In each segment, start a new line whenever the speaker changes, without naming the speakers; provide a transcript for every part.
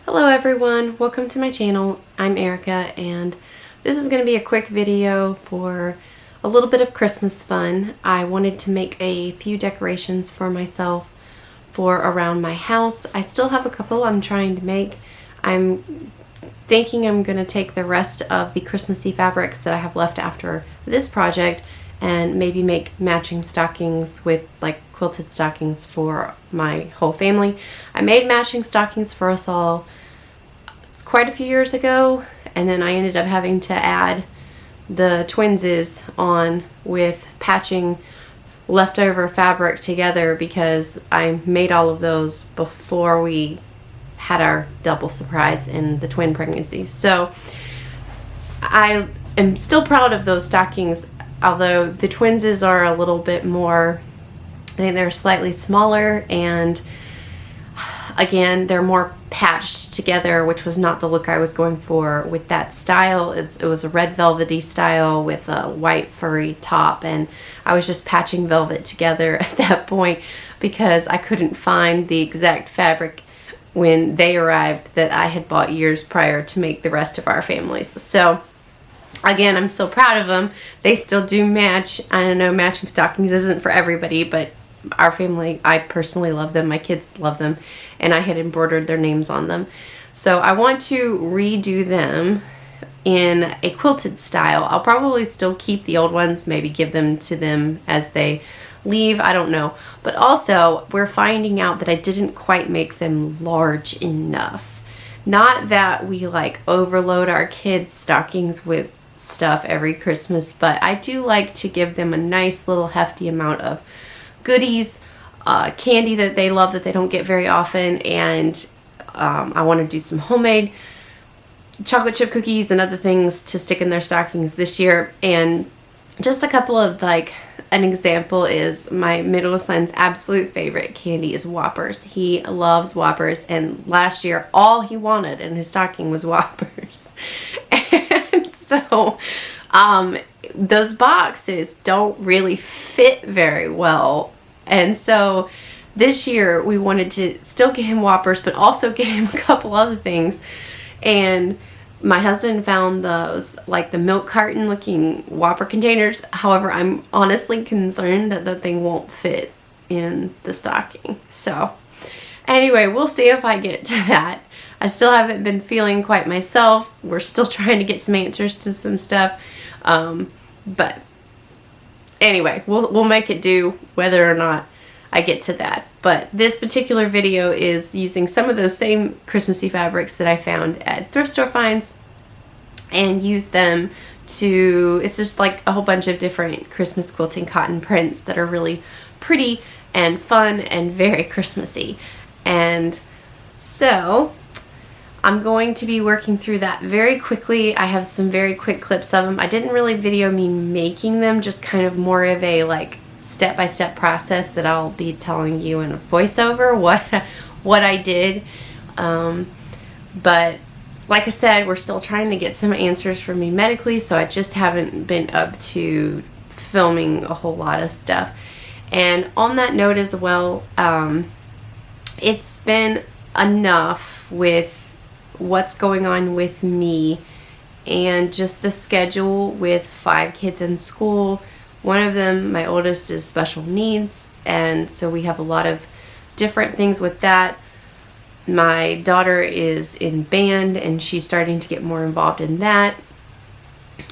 Hello everyone, welcome to my channel. I'm Erica and this is going to be a quick video for a little bit of Christmas fun. I wanted to make a few decorations for myself for around my house. I still have a couple I'm trying to make. I'm thinking I'm going to take the rest of the Christmassy fabrics that I have left after this project and maybe make matching stockings with like quilted stockings for my whole family. I made matching stockings for us all quite a few years ago, and then I ended up having to add the twinses on with patching leftover fabric together because I made all of those before we had our double surprise in the twin pregnancies. So I am still proud of those stockings, although the twinses are a little bit more, I think they're slightly smaller, and again they're more patched together, which was not the look I was going for with that style. It was a red velvety style with a white furry top, and I was just patching velvet together at that point because I couldn't find the exact fabric when they arrived that I had bought years prior to make the rest of our families. So again, I'm still proud of them. They still do match. I know matching stockings isn't for everybody, but our family, I personally love them. My kids love them, and I had embroidered their names on them. So I want to redo them in a quilted style. I'll probably still keep the old ones, maybe give them to them as they leave, I don't know. But also, we're finding out that I didn't quite make them large enough. Not that we like overload our kids' stockings with stuff every Christmas, but I do like to give them a nice little hefty amount of goodies, candy that they love that they don't get very often, and I want to do some homemade chocolate chip cookies and other things to stick in their stockings this year. And just a couple of, like, an example is my middle son's absolute favorite candy is Whoppers. He loves Whoppers, and last year all he wanted in his stocking was Whoppers. And so those boxes don't really fit very well. And so this year we wanted to still get him Whoppers, but also get him a couple other things. And my husband found those, like the milk carton looking Whopper containers. However, I'm honestly concerned that the thing won't fit in the stocking. So anyway, we'll see if I get to that. I still haven't been feeling quite myself. We're still trying to get some answers to some stuff. But anyway, we'll make it do whether or not I get to that. But this particular video is using some of those same Christmassy fabrics that I found at thrift store finds and use them to, it's just like a whole bunch of different Christmas quilting cotton prints that are really pretty and fun and very Christmassy. And so I'm going to be working through that very quickly. I have some very quick clips of them. I didn't really video me making them, just kind of more of a like step-by-step process that I'll be telling you in a voiceover what I did. But like I said, we're still trying to get some answers from me medically, so I just haven't been up to filming a whole lot of stuff. And on that note as well, it's been enough with what's going on with me and just the schedule with 5 kids in school. One of them, my oldest, is special needs, and so we have a lot of different things with that. My daughter is in band, and she's starting to get more involved in that.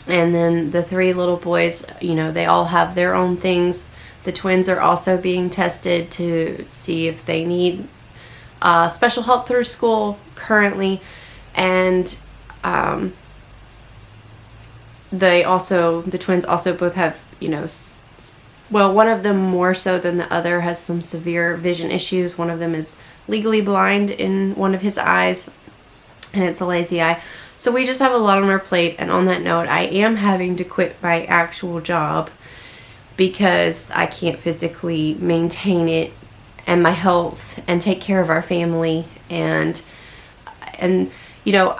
And then the 3 little boys, you know, they all have their own things. The twins are also being tested to see if they need special help through school currently, and the twins also both have, you know, well, one of them more so than the other has some severe vision issues. One of them is legally blind in one of his eyes, and it's a lazy eye. So we just have a lot on our plate. And on that note, I am having to quit my actual job because I can't physically maintain it and my health and take care of our family. And you know,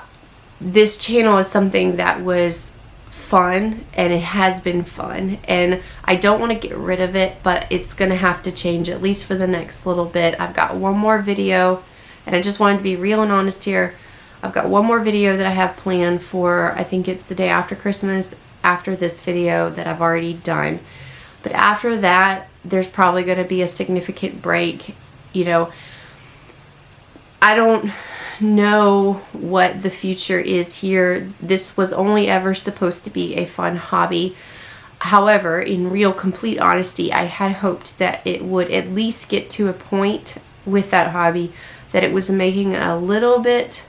this channel is something that was fun, and it has been fun, and I don't want to get rid of it, but it's gonna have to change at least for the next little bit. I've got one more video And I just wanted to be real and honest here. I've got one more video that I have planned for, I think it's the day after Christmas, after this video that I've already done. But after that, there's probably going to be a significant break. You know, I don't know what the future is here. This was only ever supposed to be a fun hobby. However, in real complete honesty, I had hoped that it would at least get to a point with that hobby that it was making a little bit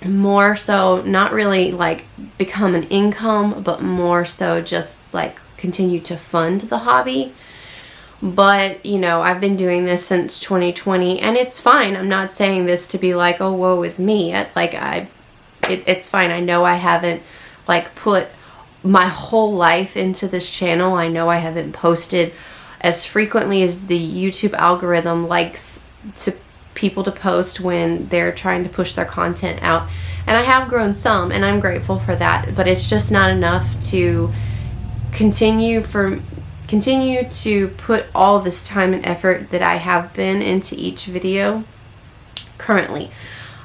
more so, not really like become an income, but more so just like continue to fund the hobby. But, you know, I've been doing this since 2020, and it's fine. I'm not saying this to be like, oh, woe is me. It's fine. I know I haven't like put my whole life into this channel. I know I haven't posted as frequently as the YouTube algorithm likes to people to post when they're trying to push their content out. And I have grown some, and I'm grateful for that, but it's just not enough to continue to put all this time and effort that I have been into each video currently.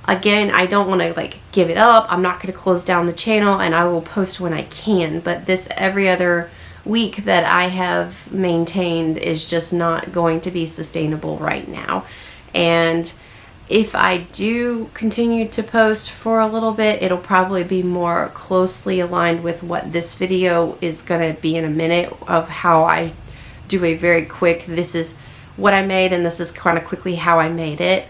Again, I don't want to like give it up. I'm not going to close down the channel, and I will post when I can, but this every other week that I have maintained is just not going to be sustainable right now. And if I do continue to post for a little bit, it'll probably be more closely aligned with what this video is going to be in a minute, of how I do a very quick, this is what I made and this is kind of quickly how I made it.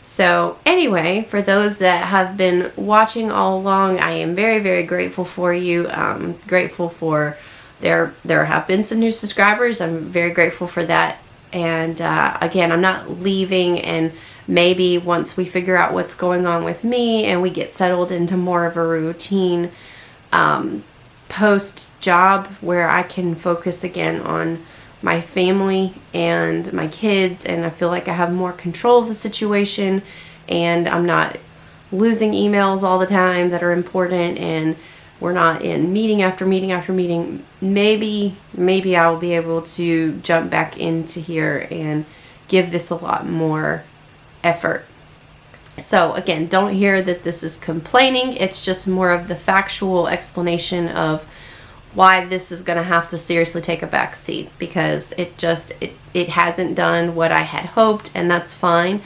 So anyway, for those that have been watching all along, I am very, very grateful for you. Grateful for there have been some new subscribers. I'm very grateful for that. And again, I'm not leaving, and maybe once we figure out what's going on with me and we get settled into more of a routine post job where I can focus again on my family and my kids, and I feel like I have more control of the situation, and I'm not losing emails all the time that are important, and we're not in meeting after meeting after meeting. Maybe I'll be able to jump back into here and give this a lot more effort. So again, don't hear that this is complaining. It's just more of the factual explanation of why this is going to have to seriously take a back seat, because it hasn't done what I had hoped, and that's fine.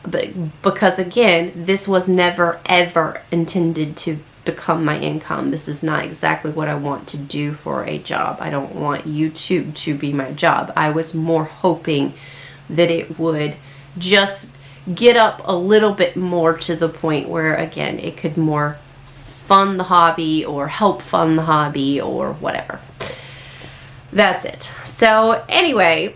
But because again, this was never ever intended to become my income. This is not exactly what I want to do for a job. I don't want YouTube to be my job. I was more hoping that it would just get up a little bit more to the point where, again, it could more fund the hobby or help fund the hobby or whatever. That's it. So anyway,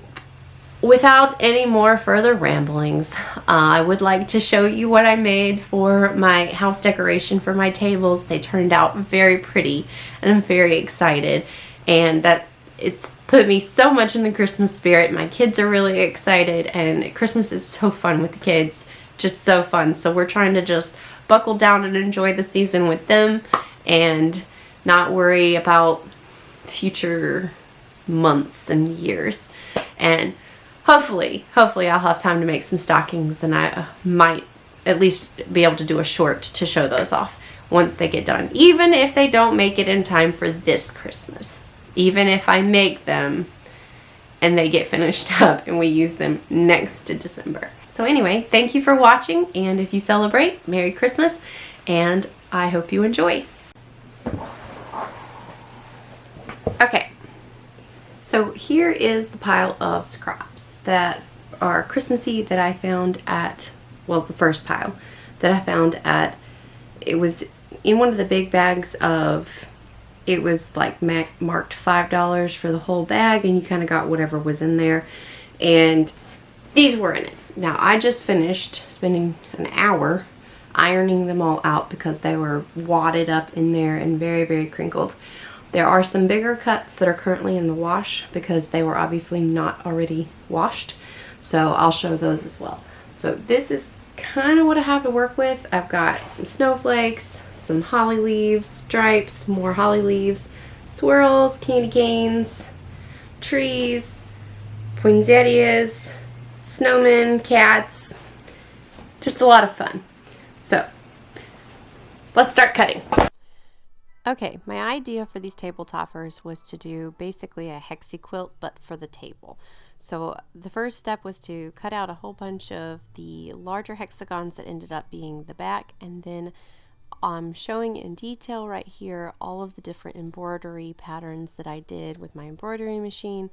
without any more further ramblings, I would like to show you what I made for my house decoration for my tables. They turned out very pretty, and I'm very excited, and that it's put me so much in the Christmas spirit. My kids are really excited, and Christmas is so fun with the kids, just so fun. So we're trying to just buckle down and enjoy the season with them and not worry about future months and years. And hopefully I'll have time to make some stockings, and I might at least be able to do a short to show those off once they get done. Even if they don't make it in time for this Christmas. Even if I make them and they get finished up and we use them next to December. So anyway, thank you for watching, and if you celebrate, Merry Christmas, and I hope you enjoy. Okay. So here is the pile of scraps that are Christmassy that I found at, well, the first pile that I found at, it was in one of the big bags of, it was like marked $5 for the whole bag, and you kind of got whatever was in there, and these were in it. Now I just finished spending an hour ironing them all out because they were wadded up in there and very, very crinkled. There are some bigger cuts that are currently in the wash because they were obviously not already washed. So I'll show those as well. So this is kind of what I have to work with. I've got some snowflakes, some holly leaves, stripes, more holly leaves, swirls, candy canes, trees, poinsettias, snowmen, cats, just a lot of fun. So let's start cutting. Okay, my idea for these table toppers was to do basically a hexi quilt, but for the table. So the first step was to cut out a whole bunch of the larger hexagons that ended up being the back, and then I'm showing in detail right here all of the different embroidery patterns that I did with my embroidery machine.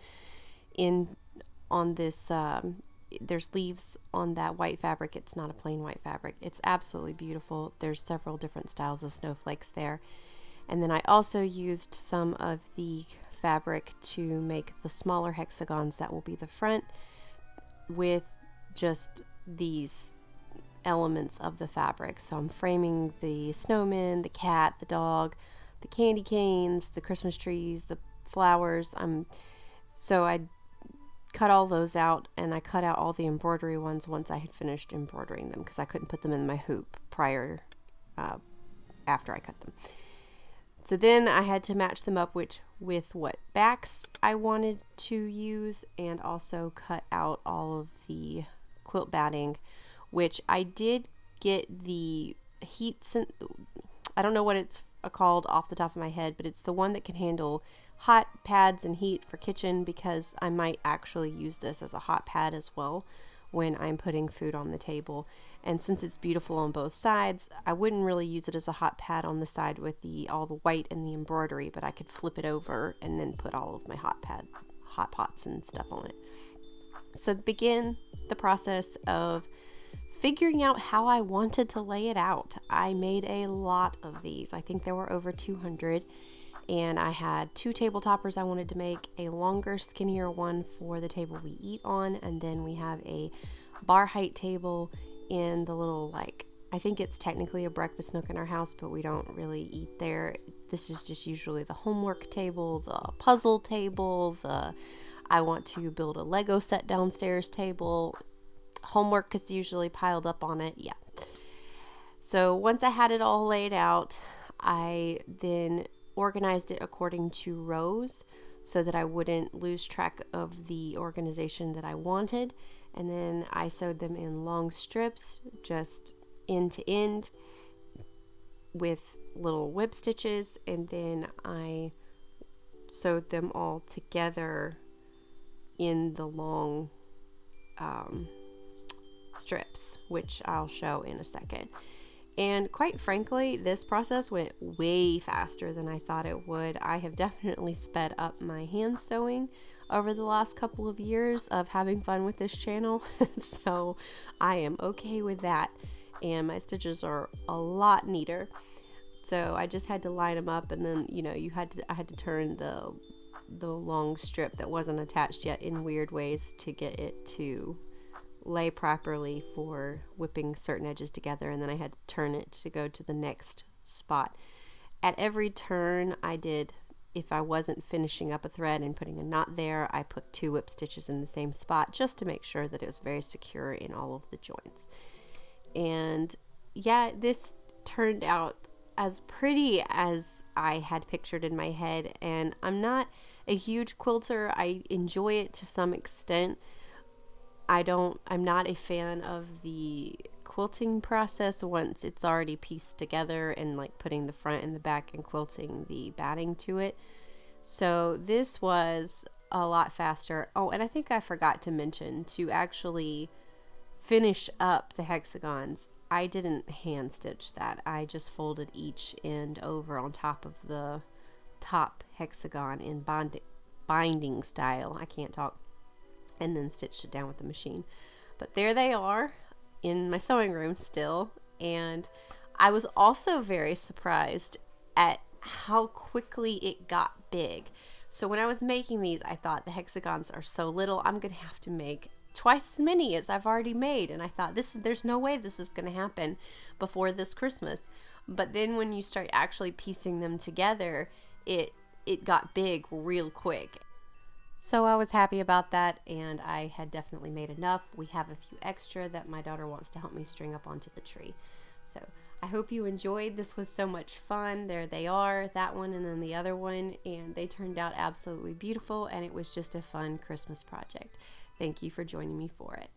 On this, there's leaves on that white fabric. It's not a plain white fabric. It's absolutely beautiful. There's several different styles of snowflakes there. And then I also used some of the fabric to make the smaller hexagons that will be the front, with just these elements of the fabric. So I'm framing the snowman, the cat, the dog, the candy canes, the Christmas trees, the flowers. So I cut all those out, and I cut out all the embroidery ones once I had finished embroidering them, because I couldn't put them in my hoop after I cut them. So then I had to match them up with what backs I wanted to use, and also cut out all of the quilt batting, which I did get the I don't know what it's called off the top of my head, but it's the one that can handle hot pads and heat for kitchen, because I might actually use this as a hot pad as well when I'm putting food on the table. And since it's beautiful on both sides, I wouldn't really use it as a hot pad on the side with all the white and the embroidery, but I could flip it over and then put all of my hot pots and stuff on it. So to begin the process of figuring out how I wanted to lay it out, I made a lot of these. I think there were over 200. And I had 2 table toppers I wanted to make, a longer, skinnier one for the table we eat on, and then we have a bar height table in the little, I think it's technically a breakfast nook in our house, but we don't really eat there. This is just usually the homework table, the puzzle table, I want to build a Lego set downstairs table. Homework is usually piled up on it. Yeah. So once I had it all laid out, I then organized it according to rows so that I wouldn't lose track of the organization that I wanted. And then I sewed them in long strips, just end to end, with little whip stitches, and then I sewed them all together in the long strips, which I'll show in a second. And quite frankly, this process went way faster than I thought it would. I have definitely sped up my hand sewing over the last couple of years of having fun with this channel. So I am okay with that. And my stitches are a lot neater. So I just had to line them up, and then, I had to turn the long strip that wasn't attached yet in weird ways to get it to lay properly for whipping certain edges together, and then I had to turn it to go to the next spot. At every turn I did, if I wasn't finishing up a thread and putting a knot there, I put 2 whip stitches in the same spot just to make sure that it was very secure in all of the joints. And yeah, this turned out as pretty as I had pictured in my head, and I'm not a huge quilter. I enjoy it to some extent. I'm not a fan of the quilting process once it's already pieced together, and putting the front and the back and quilting the batting to it. So this was a lot faster. Oh, and I think I forgot to mention, to actually finish up the hexagons, I didn't hand stitch that. I just folded each end over on top of the top hexagon in binding style. I can't talk. And then stitched it down with the machine. But there they are in my sewing room still. And I was also very surprised at how quickly it got big. So when I was making these, I thought the hexagons are so little, I'm gonna have to make twice as many as I've already made. And I thought, there's no way this is gonna happen before this Christmas. But then when you start actually piecing them together, it got big real quick. So I was happy about that, and I had definitely made enough. We have a few extra that my daughter wants to help me string up onto the tree. So I hope you enjoyed. This was so much fun. There they are, that one and then the other one, and they turned out absolutely beautiful, and it was just a fun Christmas project. Thank you for joining me for it.